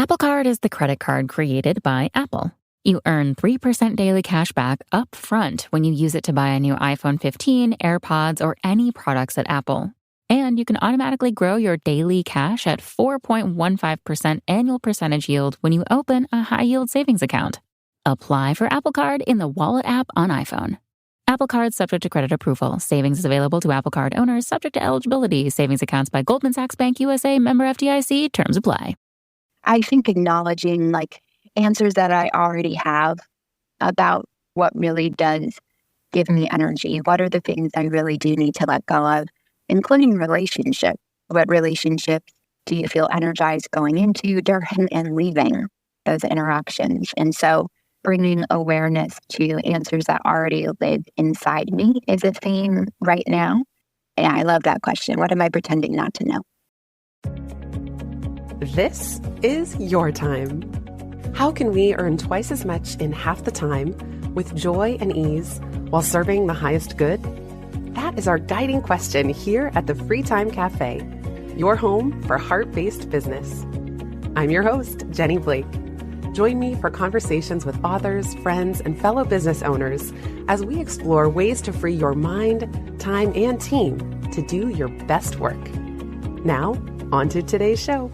Apple Card is the credit card created by Apple. You earn 3% daily cash back up front when you use it to buy a new iPhone 15, AirPods, or any products at Apple. And you can automatically grow your daily cash at 4.15% annual percentage yield when you open a high-yield savings account. Apply for Apple Card in the Wallet app on iPhone. Apple Card subject to credit approval. Savings is available to Apple Card owners subject to eligibility. Savings accounts by Goldman Sachs Bank USA, member FDIC. Terms apply. I think acknowledging answers that I already have about what really does give me energy. What are the things I really do need to let go of, including relationships. What relationships do you feel energized going into, during, and leaving those interactions? And so bringing awareness to answers that already live inside me is a theme right now. Yeah, I love that question. What am I pretending not to know? This is your time. How can we earn twice as much in half the time with joy and ease while serving the highest good? That is our guiding question here at the Free Time Cafe, your home for heart-based business. I'm your host, Jenny Blake. Join me for conversations with authors, friends, and fellow business owners as we explore ways to free your mind, time, and team to do your best work. Now, on to today's show.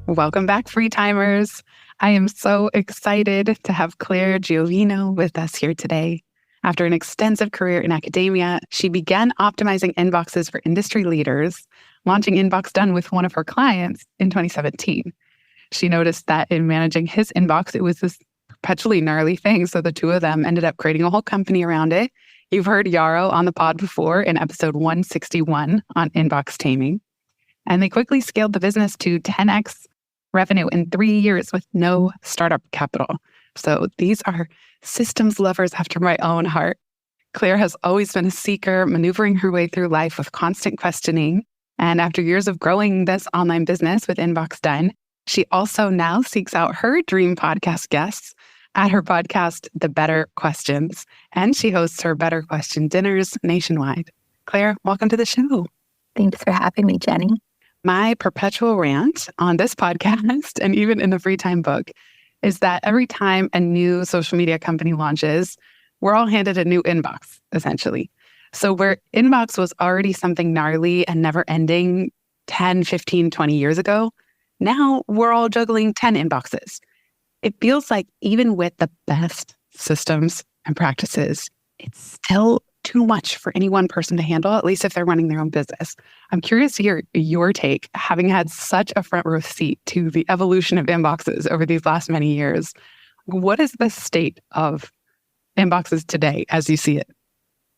Welcome back, Free Timers. I am so excited to have Claire Giovino with us here today. After an extensive career in academia, she began optimizing inboxes for industry leaders, launching InboxDone with one of her clients in 2017. She noticed that in managing his inbox, it was this perpetually gnarly thing. So the two of them ended up creating a whole company around it. You've heard Yaro on the pod before in episode 161 on inbox taming. And they quickly scaled the business to 10x revenue in 3 years with no startup capital. So these are systems lovers after my own heart. Claire has always been a seeker, maneuvering her way through life with constant questioning. And after years of growing this online business with InboxDone, she also now seeks out her dream podcast guests at her podcast, The Better Questions. And she hosts her Better Question dinners nationwide. Claire, welcome to the show. Thanks for having me, Jenny. My perpetual rant on this podcast and even in the Free Time book is that every time a new social media company launches, we're all handed a new inbox, essentially. So where inbox was already something gnarly and never ending 10, 15, 20 years ago, now we're all juggling 10 inboxes. It feels like even with the best systems and practices, it's still too much for any one person to handle, at least if they're running their own business. I'm curious to hear your take, having had such a front row seat to the evolution of inboxes over these last many years. What is the state of inboxes today as you see it?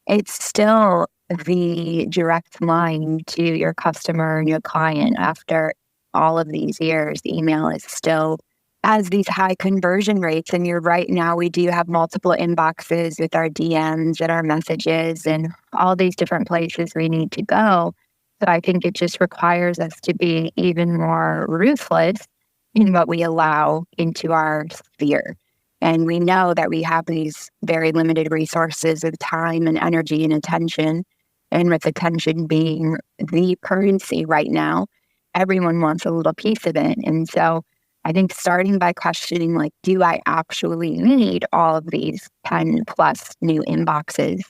It's still the direct line to your customer and your client. After all of these years, the email is still has these high conversion rates. And you're right, now we do have multiple inboxes with our DMs and our messages and all these different places we need to go. So I think it just requires us to be even more ruthless in what we allow into our sphere. And we know that we have these very limited resources of time and energy and attention. And with attention being the currency right now, everyone wants a little piece of it. And so I think starting by questioning, do I actually need all of these 10 plus new inboxes?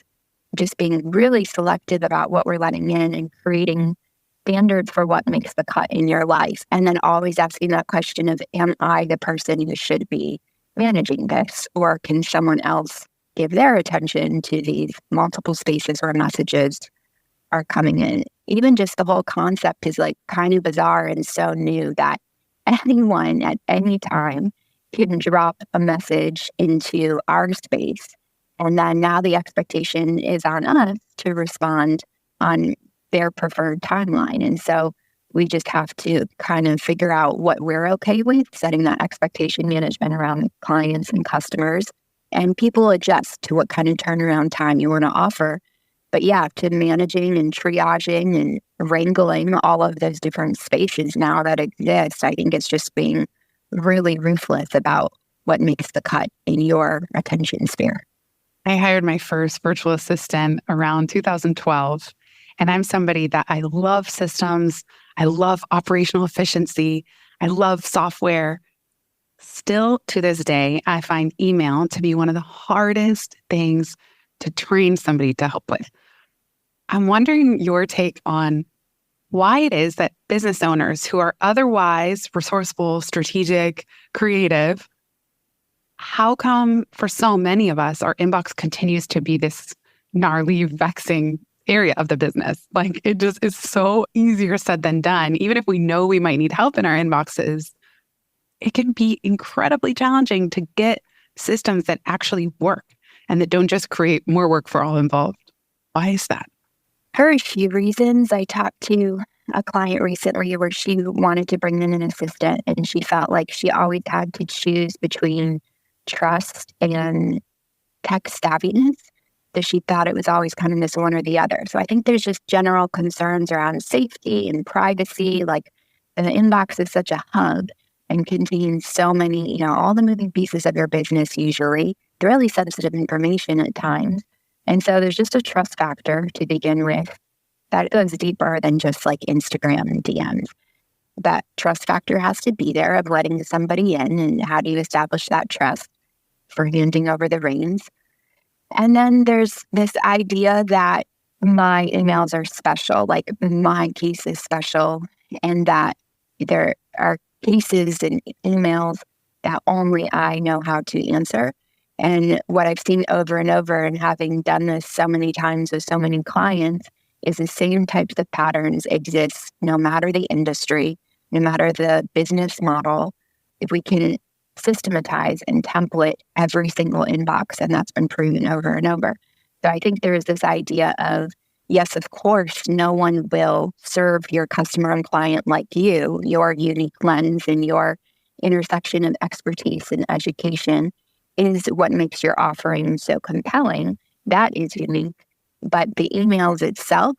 Just being really selective about what we're letting in and creating standards for what makes the cut in your life. And then always asking that question of, am I the person who should be managing this? Or can someone else give their attention to these multiple spaces where messages are coming in? Even just the whole concept is kind of bizarre and so new that anyone at any time can drop a message into our space. And then now the expectation is on us to respond on their preferred timeline. And so we just have to kind of figure out what we're okay with, setting that expectation management around clients and customers. And people adjust to what kind of turnaround time you want to offer. But yeah, to managing and triaging and wrangling all of those different spaces now that exist, I think it's just being really ruthless about what makes the cut in your attention sphere. I hired my first virtual assistant around 2012, and I'm somebody that I love systems. I love operational efficiency. I love software. Still to this day, I find email to be one of the hardest things to train somebody to help with. I'm wondering your take on why it is that business owners who are otherwise resourceful, strategic, creative, how come for so many of us, our inbox continues to be this gnarly, vexing area of the business? Like, it just is so easier said than done. Even if we know we might need help in our inboxes, it can be incredibly challenging to get systems that actually work and that don't just create more work for all involved. Why is that? There are a few reasons. I talked to a client recently where she wanted to bring in an assistant, and she felt like she always had to choose between trust and tech savviness. So she thought it was always kind of this one or the other. So I think there's just general concerns around safety and privacy. Like, the inbox is such a hub and contains so many, all the moving pieces of your business usually. It's really sensitive information at times. And so there's just a trust factor to begin with that goes deeper than just like Instagram and DMs. That trust factor has to be there of letting somebody in, and how do you establish that trust for handing over the reins? And then there's this idea that my emails are special, like my case is special, and that there are cases and emails that only I know how to answer. And what I've seen over and over, and having done this so many times with so many clients, is the same types of patterns exist no matter the industry, no matter the business model. If we can systematize and template every single inbox, and that's been proven over and over. So I think there is this idea of, yes, of course, no one will serve your customer and client like you. Your unique lens and your intersection of expertise and education is what makes your offering so compelling. That is unique. But the emails itself,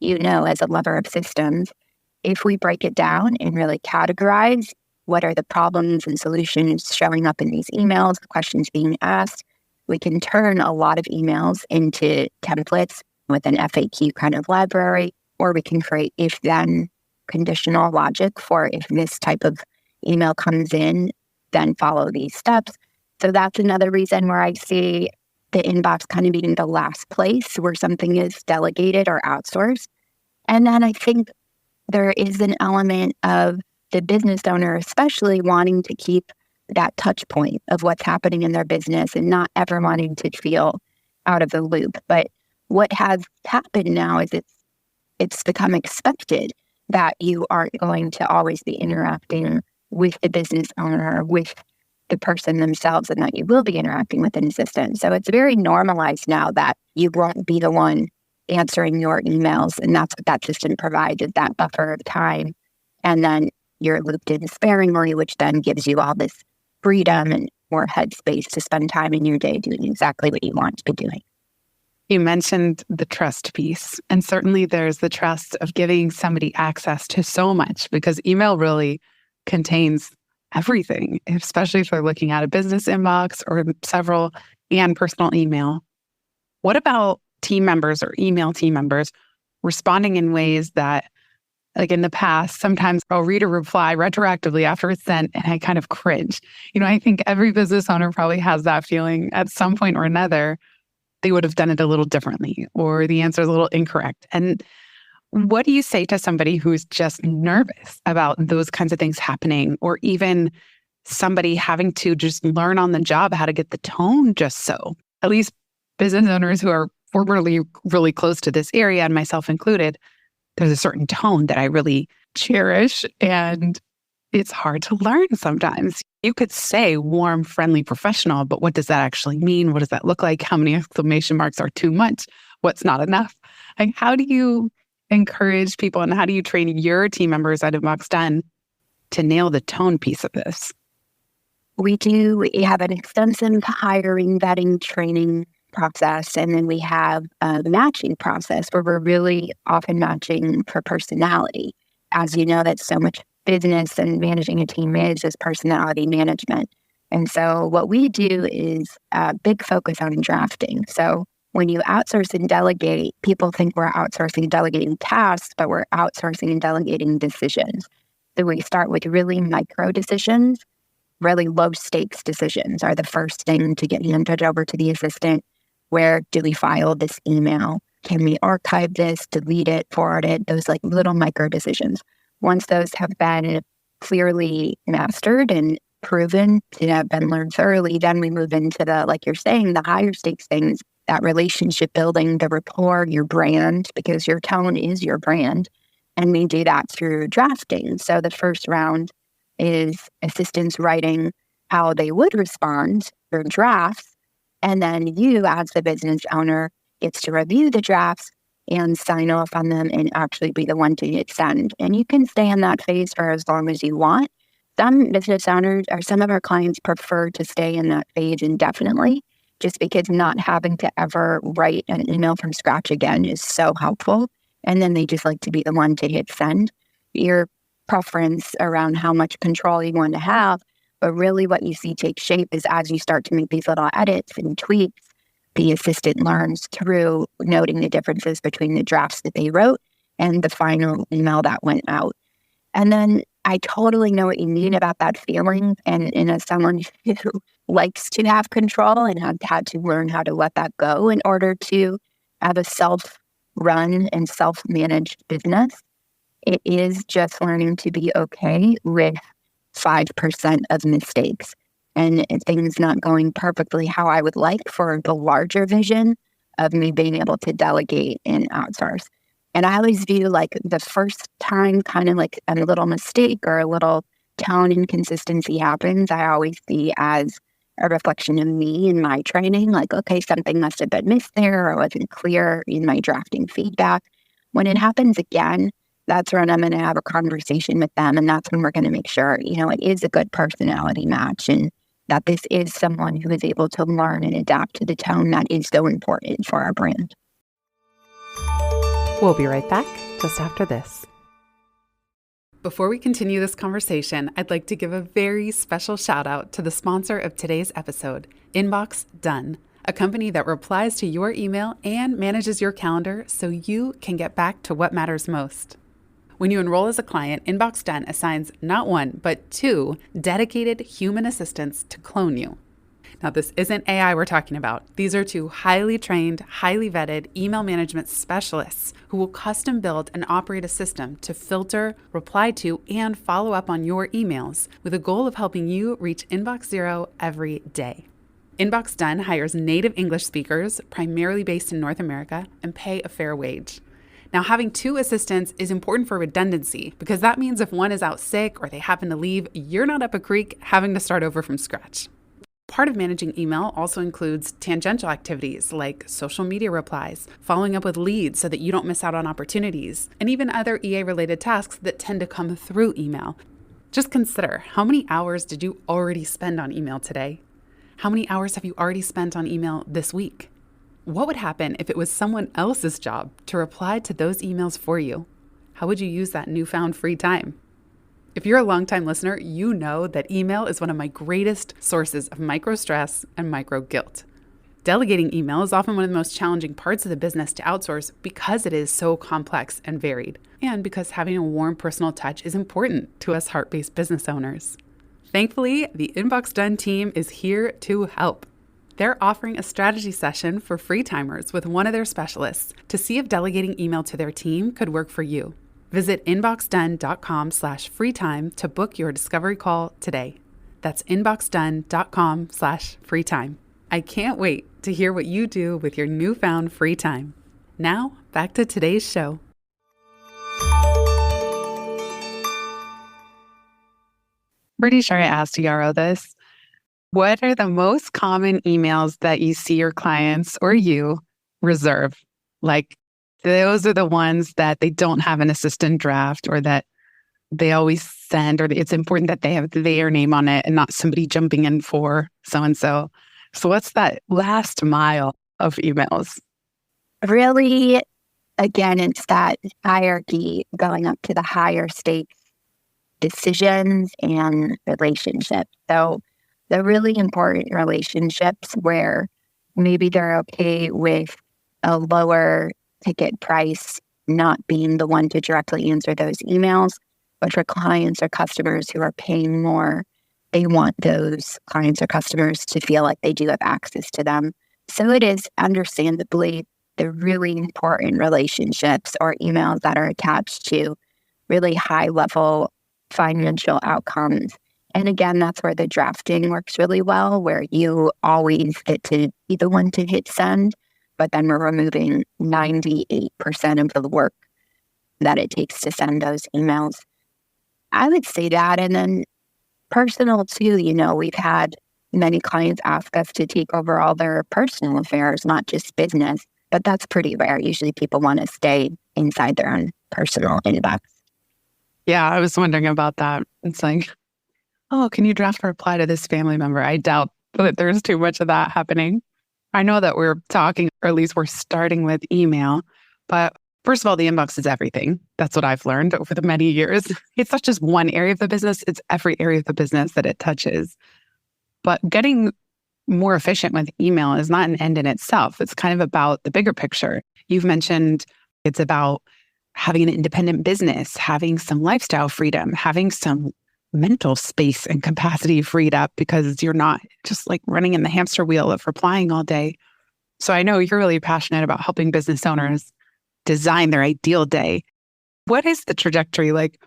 as a lover of systems, if we break it down and really categorize what are the problems and solutions showing up in these emails, the questions being asked, we can turn a lot of emails into templates with an FAQ kind of library, or we can create if-then conditional logic for if this type of email comes in, then follow these steps. So that's another reason where I see the inbox kind of being the last place where something is delegated or outsourced. And then I think there is an element of the business owner especially wanting to keep that touch point of what's happening in their business and not ever wanting to feel out of the loop. But what has happened now is it's become expected that you aren't going to always be interacting with the business owner, with the person themselves, and that you will be interacting with an assistant. So it's very normalized now that you won't be the one answering your emails, and that's what that system provides, is that buffer of time. And then you're looped in sparingly, which then gives you all this freedom and more headspace to spend time in your day doing exactly what you want to be doing. You mentioned the trust piece, and certainly there's the trust of giving somebody access to so much, because email really contains everything, especially if they're looking at a business inbox or several and personal email. What about team members or email team members responding in ways that, like in the past, sometimes I'll read a reply retroactively after it's sent and I kind of cringe. I think every business owner probably has that feeling at some point or another. They would have done it a little differently, or the answer is a little incorrect. And what do you say to somebody who's just nervous about those kinds of things happening, or even somebody having to just learn on the job how to get the tone just so? At least business owners who are formerly really close to this area, and myself included, there's a certain tone that I really cherish, and it's hard to learn sometimes. You could say warm, friendly, professional, but what does that actually mean? What does that look like? How many exclamation marks are too much? What's not enough? Like, how do you encourage people, and how do you train your team members at InboxDone to nail the tone piece of this? We have an extensive hiring, vetting, training process, and then we have a matching process where we're really often matching for personality. As you know, that's so much business and managing a team is personality management. And so what we do is a big focus on drafting. So when you outsource and delegate, people think we're outsourcing and delegating tasks, but we're outsourcing and delegating decisions. So we start with really micro decisions. Really low stakes decisions are the first thing to get handed over to the assistant. Where do we file this email? Can we archive this, delete it, forward it? Those like little micro decisions. Once those have been clearly mastered and proven to have been learned thoroughly, then we move into the, like you're saying, the higher stakes things, that relationship building, the rapport, your brand, because your tone is your brand. And we do that through drafting. So the first round is assistants writing how they would respond through drafts. And then you, as the business owner, gets to review the drafts and sign off on them and actually be the one to hit send. And you can stay in that phase for as long as you want. Some business owners or some of our clients prefer to stay in that phase indefinitely, just because not having to ever write an email from scratch again is so helpful. And then they just like to be the one to hit send. Your preference around how much control you want to have, but really what you see take shape is as you start to make these little edits and tweaks, the assistant learns through noting the differences between the drafts that they wrote and the final email that went out. And then I totally know what you mean about that feeling. And as someone who likes to have control and had to learn how to let that go in order to have a self-run and self-managed business, it is just learning to be okay with 5% of mistakes and things not going perfectly how I would like for the larger vision of me being able to delegate and outsource. And I always view like the first time kind of like a little mistake or a little tone inconsistency happens, I always see as a reflection of me in my training. Like, okay, something must have been missed there or wasn't clear in my drafting feedback. When it happens again, that's when I'm going to have a conversation with them. And that's when we're going to make sure, it is a good personality match and that this is someone who is able to learn and adapt to the tone that is so important for our brand. We'll be right back just after this. Before we continue this conversation, I'd like to give a very special shout out to the sponsor of today's episode, InboxDone, a company that replies to your email and manages your calendar so you can get back to what matters most. When you enroll as a client, InboxDone assigns not one, but 2 dedicated human assistants to clone you. Now, this isn't AI we're talking about. These are 2 highly trained, highly vetted email management specialists who will custom build and operate a system to filter, reply to, and follow up on your emails with a goal of helping you reach inbox zero every day. InboxDone hires native English speakers, primarily based in North America, and pay a fair wage. Now, having 2 assistants is important for redundancy because that means if one is out sick or they happen to leave, you're not up a creek having to start over from scratch. Part of managing email also includes tangential activities like social media replies, following up with leads so that you don't miss out on opportunities, and even other EA-related tasks that tend to come through email. Just consider, how many hours did you already spend on email today? How many hours have you already spent on email this week? What would happen if it was someone else's job to reply to those emails for you? How would you use that newfound free time? If you're a longtime listener, you know that email is one of my greatest sources of micro stress and micro guilt. Delegating email is often one of the most challenging parts of the business to outsource because it is so complex and varied, and because having a warm personal touch is important to us heart-based business owners. Thankfully, the InboxDone team is here to help. They're offering a strategy session for free timers with one of their specialists to see if delegating email to their team could work for you. Visit inboxdone.com/freetime to book your discovery call today. That's inboxdone.com/freetime. I can't wait to hear what you do with your newfound free time. Now, back to today's show. Pretty sure I asked Yaro this. What are the most common emails that you see your clients or you reserve? Like, those are the ones that they don't have an assistant draft or that they always send, or it's important that they have their name on it and not somebody jumping in for so-and-so. So what's that last mile of emails? Really, again, it's that hierarchy going up to the higher stakes decisions and relationships. So the really important relationships where maybe they're okay with a lower ticket price, not being the one to directly answer those emails. But for clients or customers who are paying more, they want those clients or customers to feel like they do have access to them. So it is understandably the really important relationships or emails that are attached to really high level financial outcomes. And again, that's where the drafting works really well, where you always get to be the one to hit send, but then we're removing 98% of the work that it takes to send those emails. I would say that. And then personal too, we've had many clients ask us to take over all their personal affairs, not just business, but that's pretty rare. Usually people want to stay inside their own personal inbox. Yeah, I was wondering about that. It's like, oh, can you draft a reply to this family member? I doubt that there's too much of that happening. I know that we're talking, or at least we're starting with email, but first of all, the inbox is everything. That's what I've learned over the many years. It's not just one area of the business, it's every area of the business that it touches. But getting more efficient with email is not an end in itself. It's kind of about the bigger picture. You've mentioned it's about having an independent business, having some lifestyle freedom, having some mental space and capacity freed up because you're not just like running in the hamster wheel of replying all day. So I know you're really passionate about helping business owners design their ideal day. What is the trajectory like?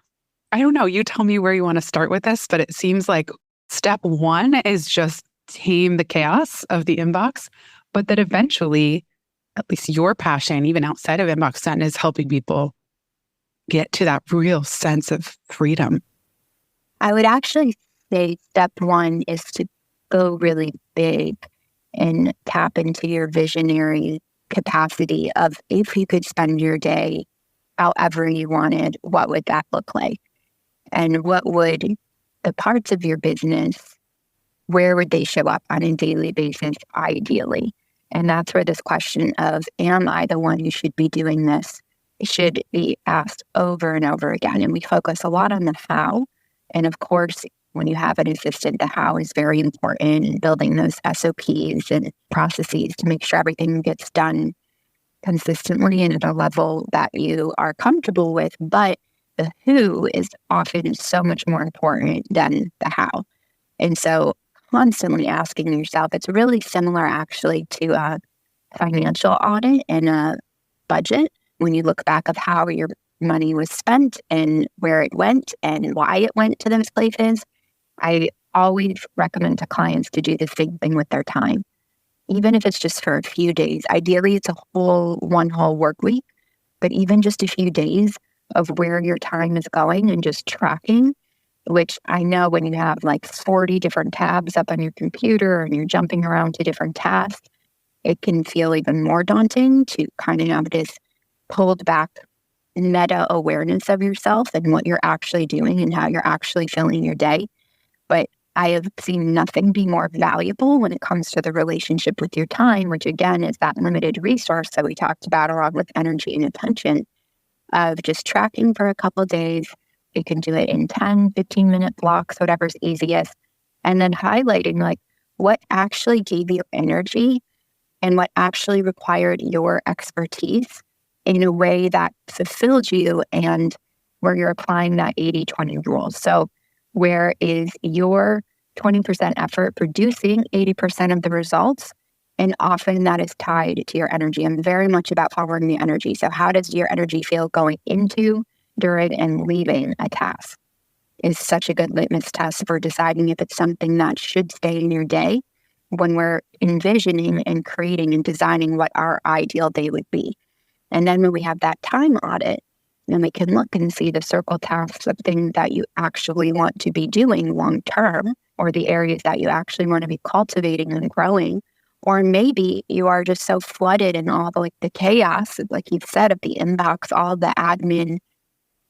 I don't know. You tell me where you want to start with this, but it seems like step one is just tame the chaos of the inbox, but that eventually, at least your passion, even outside of InboxDone, is helping people get to that real sense of freedom. I would actually say step one is to go really big and tap into your visionary capacity of if you could spend your day however you wanted, what would that look like? And what would the parts of your business, where would they show up on a daily basis, ideally? And that's where this question of, am I the one who should be doing this, should be asked over and over again. And we focus a lot on the how. And of course, when you have an assistant, the how is very important in building those SOPs and processes to make sure everything gets done consistently and at a level that you are comfortable with. But the who is often so much more important than the how. And so constantly asking yourself, it's really similar actually to a financial audit and a budget. When you look back of how your money was spent and where it went and why it went to those places, I always recommend to clients to do the same thing with their time. Even if it's just for a few days. Ideally, it's one whole work week, but even just a few days of where your time is going and just tracking, which I know when you have like 40 different tabs up on your computer and you're jumping around to different tasks, it can feel even more daunting to kind of have this pulled back meta awareness of yourself and what you're actually doing and how you're actually filling your day. But I have seen nothing be more valuable when it comes to the relationship with your time, which again is that limited resource that we talked about along with energy and attention of just tracking for a couple of days. You can do it in 10, 15-minute blocks, whatever's easiest. And then highlighting like what actually gave you energy and what actually required your expertise in a way that fulfilled you and where you're applying that 80-20 rule. So where is your 20% effort producing 80% of the results? And often that is tied to your energy. I'm very much about following the energy. So how does your energy feel going into, during, and leaving a task? Is such a good litmus test for deciding if it's something that should stay in your day when we're envisioning and creating and designing what our ideal day would be. And then when we have that time audit, then we can look and see the circle tasks of things that you actually want to be doing long term, or the areas that you actually want to be cultivating and growing. Or maybe you are just so flooded in all the chaos, like you've said, of the inbox, all the admin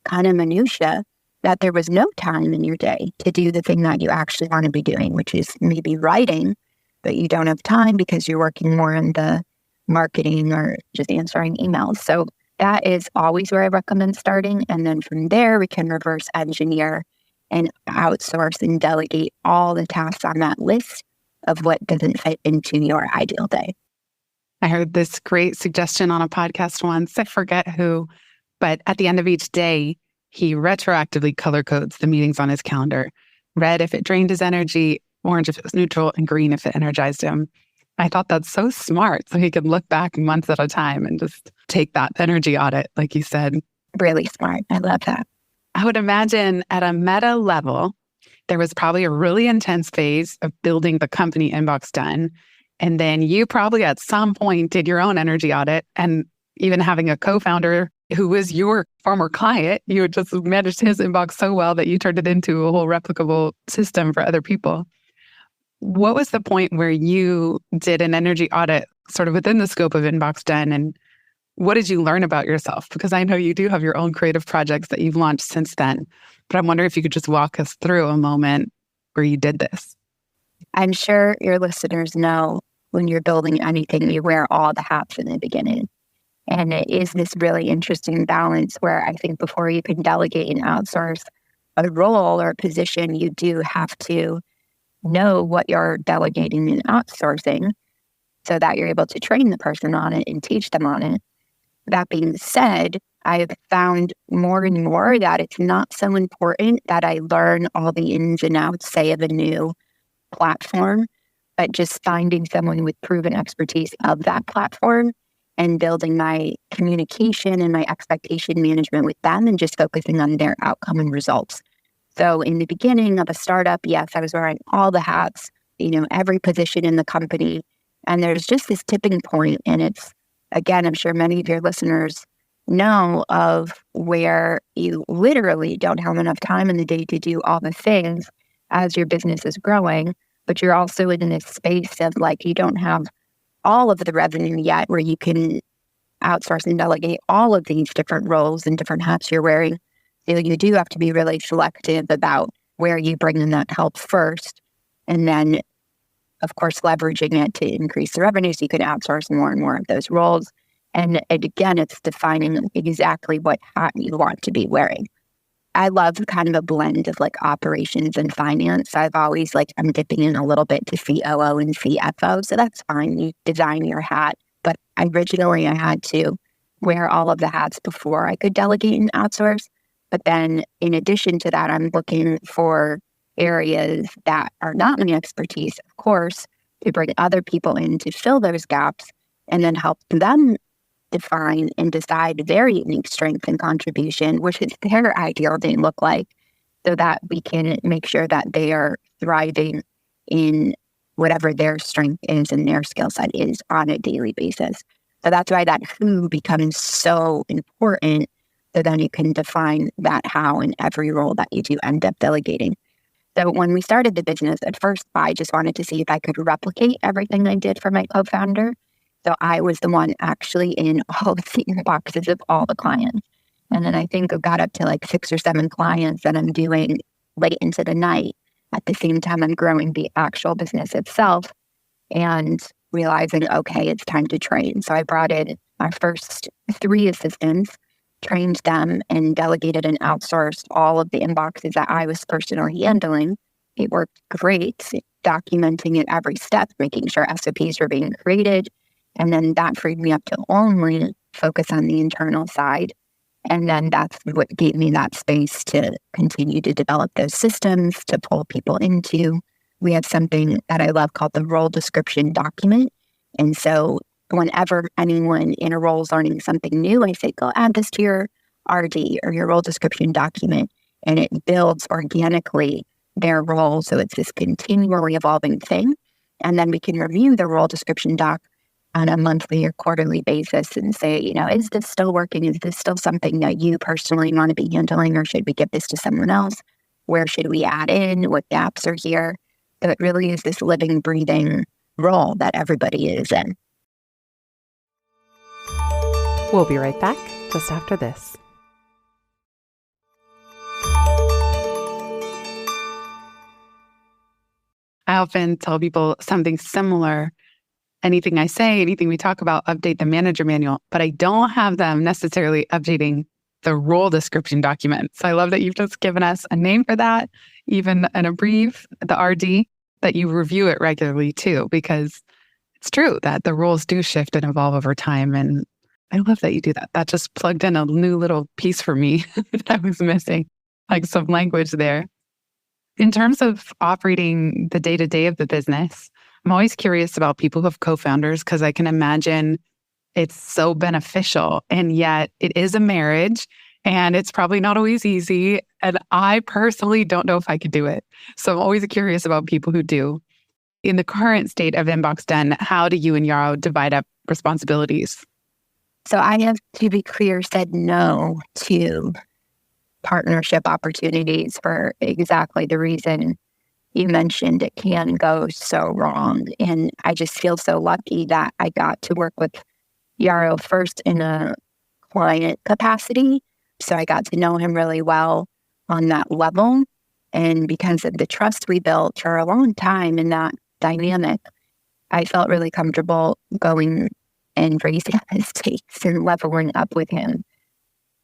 kind of minutia, that there was no time in your day to do the thing that you actually want to be doing, which is maybe writing, but you don't have time because you're working more in the marketing or just answering emails. So that is always where I recommend starting. And then from there, we can reverse engineer and outsource and delegate all the tasks on that list of what doesn't fit into your ideal day. I heard this great suggestion on a podcast once. I forget who, but at the end of each day, he retroactively color codes the meetings on his calendar. Red if it drained his energy, orange if it was neutral, and green if it energized him. I thought that's so smart. So he could look back months at a time and just take that energy audit, like you said. Really smart. I love that. I would imagine at a meta level, there was probably a really intense phase of building the company InboxDone. And then you probably at some point did your own energy audit, and even having a co-founder who was your former client, you had just managed his inbox so well that you turned it into a whole replicable system for other people. What was the point where you did an energy audit sort of within the scope of InboxDone, and what did you learn about yourself? Because I know you do have your own creative projects that you've launched since then, but I'm wondering if you could just walk us through a moment where you did this. I'm sure your listeners know when you're building anything, you wear all the hats in the beginning. And it is this really interesting balance where I think before you can delegate and outsource a role or a position, you do have to know what you're delegating and outsourcing so that you're able to train the person on it and teach them on it. That being said, I've found more and more that it's not so important that I learn all the ins and outs, say, of a new platform, but just finding someone with proven expertise of that platform and building my communication and my expectation management with them and just focusing on their outcome and results. So in the beginning of a startup, yes, I was wearing all the hats, every position in the company. And there's just this tipping point. And it's, again, I'm sure many of your listeners know of where you literally don't have enough time in the day to do all the things as your business is growing, but you're also in this space of like, you don't have all of the revenue yet where you can outsource and delegate all of these different roles and different hats you're wearing. So you do have to be really selective about where you bring in that help first. And then, of course, leveraging it to increase the revenue so you can outsource more and more of those roles. And again, it's defining exactly what hat you want to be wearing. I love kind of a blend of like operations and finance. I've always I'm dipping in a little bit to COO and CFO. So that's fine. You design your hat. But originally I had to wear all of the hats before I could delegate and outsource. But then in addition to that, I'm looking for areas that are not my expertise, of course, to bring other people in to fill those gaps and then help them define and decide their unique strength and contribution, which is their ideal day look like, so that we can make sure that they are thriving in whatever their strength is and their skill set is on a daily basis. So that's why that who becomes so important, so then you can define that how in every role that you do end up delegating. So when we started the business, at first, I just wanted to see if I could replicate everything I did for my co-founder. So I was the one actually in all the senior boxes of all the clients. And then I think I got up to 6 or 7 clients that I'm doing late into the night. At the same time, I'm growing the actual business itself and realizing, okay, it's time to train. So I brought in my first 3 assistants, trained them, and delegated and outsourced all of the inboxes that I was personally handling. It worked great, documenting it every step, making sure SOPs were being created. And then that freed me up to only focus on the internal side. And then that's what gave me that space to continue to develop those systems, to pull people into. We have something that I love called the role description document. And so whenever anyone in a role is learning something new, I say, go add this to your RD or your role description document. And it builds organically their role. So it's this continually evolving thing. And then we can review the role description doc on a monthly or quarterly basis and say, is this still working? Is this still something that you personally want to be handling, or should we give this to someone else? Where should we add in? What gaps are here? So it really is this living, breathing role that everybody is in. We'll be right back just after this. I often tell people something similar. Anything I say, anything we talk about, update the manager manual, but I don't have them necessarily updating the role description document. So I love that you've just given us a name for that, even in a brief, the RD, that you review it regularly too, because it's true that the roles do shift and evolve over time. And I love that you do that. That just plugged in a new little piece for me that I was missing, like some language there. In terms of operating the day-to-day of the business, I'm always curious about people who have co-founders because I can imagine it's so beneficial. And yet it is a marriage and it's probably not always easy. And I personally don't know if I could do it. So I'm always curious about people who do. In the current state of InboxDone, how do you and Yaro divide up responsibilities? So I have, to be clear, said no to partnership opportunities for exactly the reason you mentioned. It can go so wrong. And I just feel so lucky that I got to work with Yaro first in a client capacity. So I got to know him really well on that level. And because of the trust we built for a long time in that dynamic, I felt really comfortable going and raising up his stakes and leveling up with him.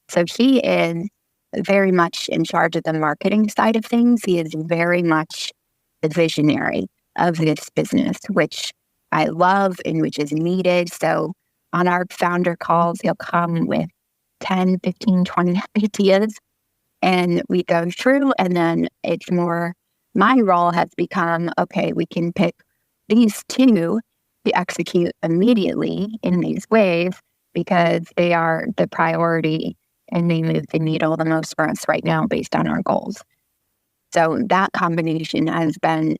So he is very much in charge of the marketing side of things. He is very much the visionary of this business, which I love and which is needed. So on our founder calls, he'll come with 10, 15, 20 ideas, and we go through, and then it's more, my role has become, okay, we can pick these two to execute immediately in these ways because they are the priority and they move the needle the most for us right now based on our goals. So that combination has been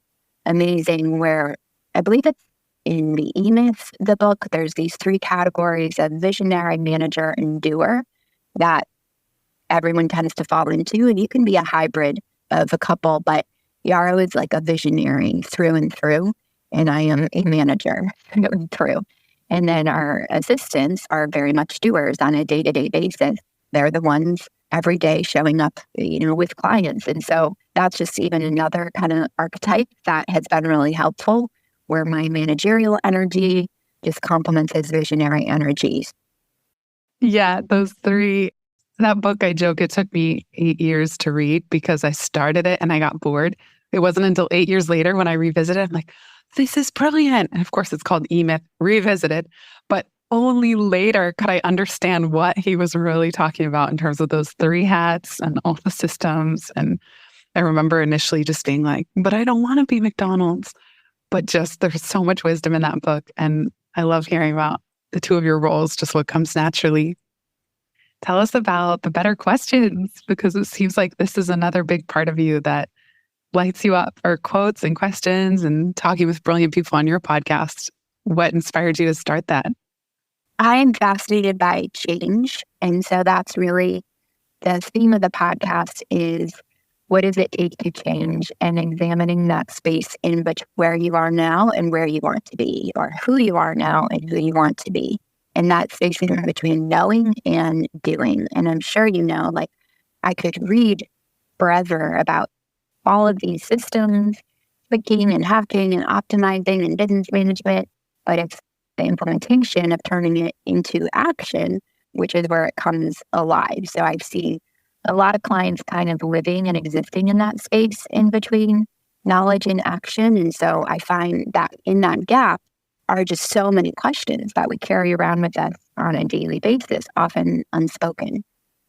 amazing, where I believe it's in the E-Myth, the book, there's these 3 categories of visionary, manager, and doer that everyone tends to fall into. And you can be a hybrid of a couple, but Yaro is like a visionary through and through, and I am a manager through and through. And then our assistants are very much doers on a day-to-day basis. They're the ones every day showing up, with clients. And so that's just even another kind of archetype that has been really helpful, where my managerial energy just complements his visionary energies. Yeah, those 3. That book, I joke, it took me 8 years to read because I started it and I got bored. It wasn't until 8 years later when I revisited it, I'm like, this is brilliant. And of course, it's called E-Myth Revisited. But only later could I understand what he was really talking about in terms of those 3 hats and all the systems. And I remember initially just being like, but I don't want to be McDonald's. But just there's so much wisdom in that book. And I love hearing about the 2 of your roles, just what comes naturally. Tell us about the better questions, because it seems like this is another big part of you that lights you up, or quotes and questions and talking with brilliant people on your podcast. What inspired you to start that? I am fascinated by change. And so that's really the theme of the podcast is, what does it take to change, and examining that space in between where you are now and where you want to be, or who you are now and who you want to be. And that space in between knowing and doing. And I'm sure I could read forever about all of these systems, clicking and hacking and optimizing and business management, but it's the implementation of turning it into action, which is where it comes alive. So I've seen a lot of clients kind of living and existing in that space in between knowledge and action. And so I find that in that gap are just so many questions that we carry around with us on a daily basis, often unspoken.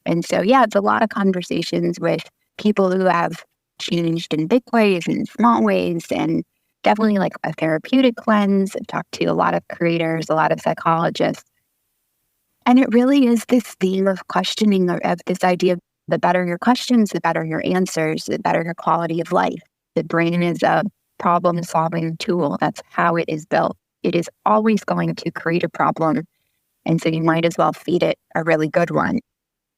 And so, it's a lot of conversations with people who have changed in big ways and small ways, and definitely like a therapeutic lens. I've talked to a lot of creators, a lot of psychologists. And it really is this theme of questioning, of this idea of the better your questions, the better your answers, the better your quality of life. The brain is a problem-solving tool. That's how it is built. It is always going to create a problem. And so you might as well feed it a really good one.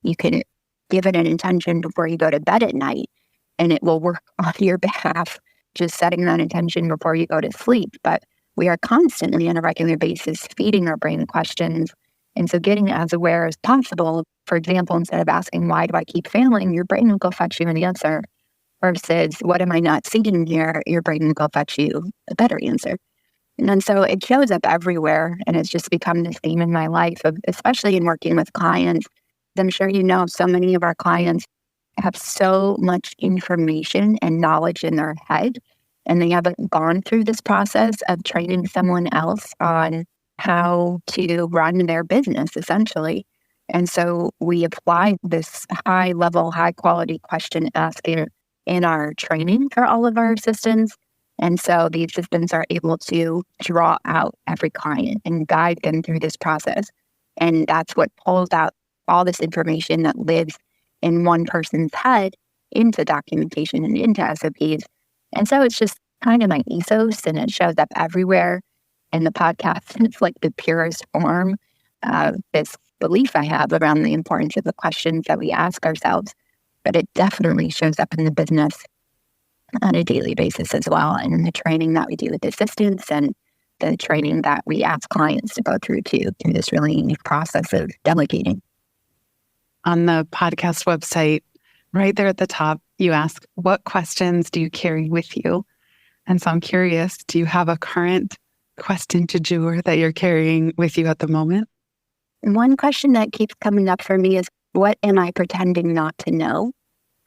You can give it an intention before you go to bed at night, and it will work on your behalf, just setting that intention before you go to sleep. But we are constantly on a regular basis feeding our brain questions. And so getting as aware as possible, for example, instead of asking, why do I keep failing? Your brain will go fetch you an answer. Versus, what am I not seeing here? Your brain will go fetch you a better answer. And then so it shows up everywhere, and it's just become this theme in my life, especially in working with clients. I'm sure so many of our clients have so much information and knowledge in their head, and they haven't gone through this process of training someone else on how to run their business, essentially. And so we apply this high level, high quality question asking in our training for all of our assistants. And so the assistants are able to draw out every client and guide them through this process. And that's what pulls out all this information that lives in one person's head into documentation and into SOPs. And so it's just kind of my ethos, and it shows up everywhere in the podcast. It's like the purest form of this belief I have around the importance of the questions that we ask ourselves. But it definitely shows up in the business on a daily basis as well, and in the training that we do with assistants and the training that we ask clients to go through too, through this really unique process of delegating. On the podcast website, right there at the top, you ask, what questions do you carry with you? And so I'm curious, do you have a current question du jour that you're carrying with you at the moment? One question that keeps coming up for me is, what am I pretending not to know?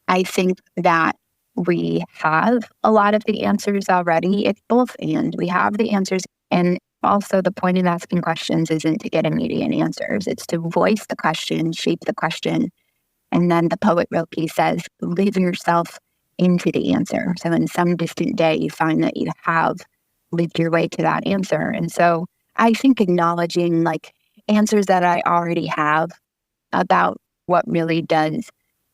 I think that we have a lot of the answers already. It's both and. We have the answers. And also the point of asking questions isn't to get immediate answers. It's to voice the question, shape the question. And then the poet Rilke says, live yourself into the answer. So in some distant day, you find that you have lived your way to that answer. And so I think acknowledging like answers that I already have about what really does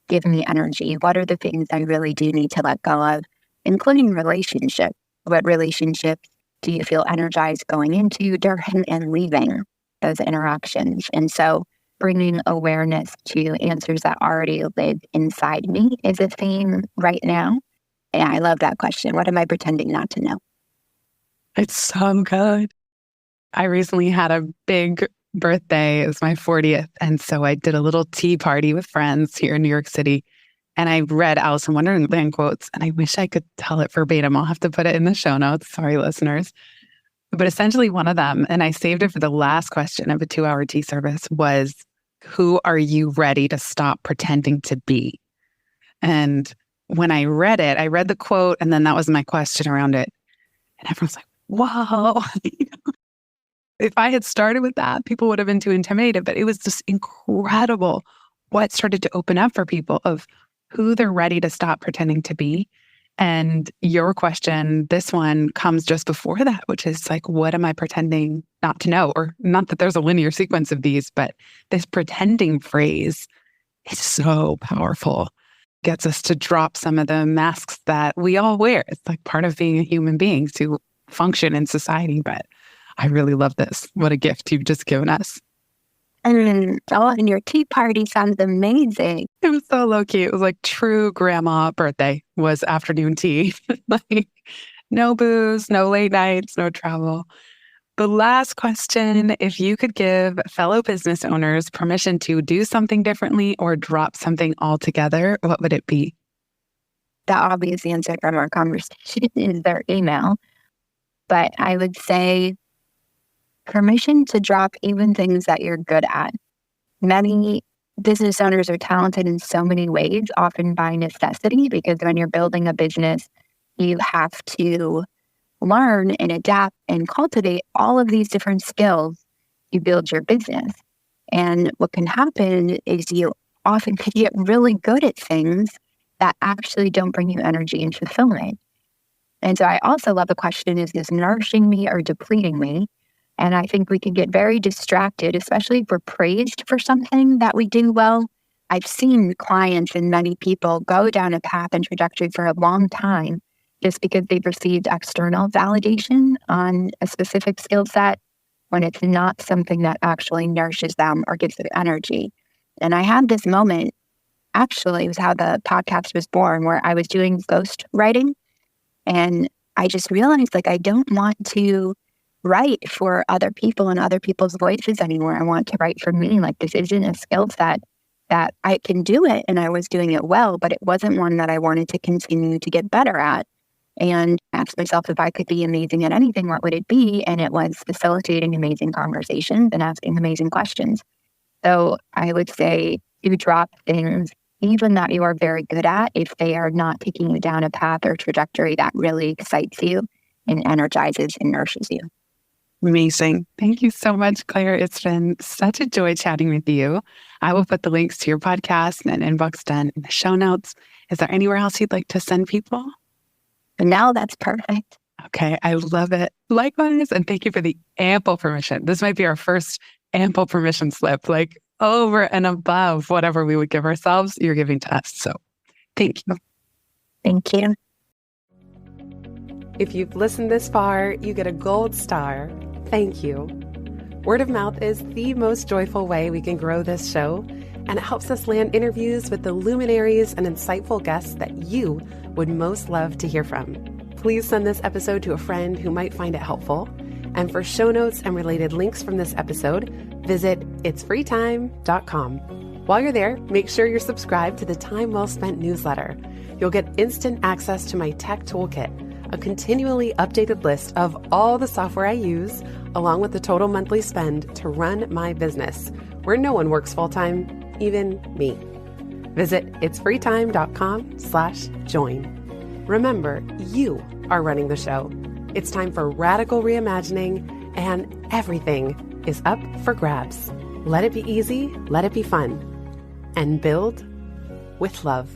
give me energy. What are the things I really do need to let go of, including relationships? What relationships do you feel energized going into, during, and leaving those interactions? And so bringing awareness to answers that already live inside me is a theme right now. And I love that question. What am I pretending not to know? It's so good. I recently had a big birthday. It was my 40th. And so I did a little tea party with friends here in New York City. And I read Alice in Wonderland quotes, and I wish I could tell it verbatim. I'll have to put it in the show notes. Sorry, listeners. But essentially one of them, and I saved it for the last question of a 2-hour tea service, was, who are you ready to stop pretending to be? And when I read it, I read the quote, and then that was my question around it. And everyone's like, whoa. If I had started with that, people would have been too intimidated. But it was just incredible what started to open up for people of who they're ready to stop pretending to be. And your question, this one, comes just before that, which is like, what am I pretending not to know? Or not that there's a linear sequence of these, but this pretending phrase is so powerful. Gets us to drop some of the masks that we all wear. It's like part of being a human being to function in society. But I really love this. What a gift you've just given us. And your tea party sounds amazing. It was so low key. It was like true grandma birthday was afternoon tea. Like no booze, no late nights, no travel. The last question, if you could give fellow business owners permission to do something differently or drop something altogether, what would it be? The obvious answer from our conversation is their email. But I would say permission to drop even things that you're good at. Many business owners are talented in so many ways, often by necessity, because when you're building a business, you have to learn and adapt and cultivate all of these different skills. You build your business. And what can happen is you often can get really good at things that actually don't bring you energy and fulfillment. And so I also love the question, is this nourishing me or depleting me? And I think we can get very distracted, especially if we're praised for something that we do well. I've seen clients and many people go down a path and trajectory for a long time just because they've received external validation on a specific skill set when it's not something that actually nourishes them or gives them energy. And I had this moment, actually, it was how the podcast was born, where I was doing ghost writing. And I just realized, like, I don't want to write for other people and other people's voices anymore. I want to write for me. Like, this isn't a skill set that I can do it, and I was doing it well, but it wasn't one that I wanted to continue to get better at. And asked myself, if I could be amazing at anything, what would it be? And it was facilitating amazing conversations and asking amazing questions. So I would say, you drop things even that you are very good at, if they are not taking you down a path or trajectory that really excites you and energizes and nourishes you. Amazing. Thank you so much, Claire. It's been such a joy chatting with you. I will put the links to your podcast and InboxDone in the show notes. Is there anywhere else you'd like to send people? But now that's perfect. Okay, I love it. Likewise, and thank you for the ample permission. This might be our first ample permission slip, like over and above whatever we would give ourselves, you're giving to us. So thank you. Thank you. If you've listened this far, you get a gold star. Thank you. Word of mouth is the most joyful way we can grow this show, and it helps us land interviews with the luminaries and insightful guests that you would most love to hear from. Please send this episode to a friend who might find it helpful. And for show notes and related links from this episode, visit itsfreetime.com. While you're there, make sure you're subscribed to the Time Well Spent newsletter. You'll get instant access to my tech toolkit, a continually updated list of all the software I use, along with the total monthly spend to run my business, where no one works full-time, even me. Visit itsfreetime.com/join. Remember, you are running the show. It's time for radical reimagining, and everything is up for grabs. Let it be easy, let it be fun, and build with love.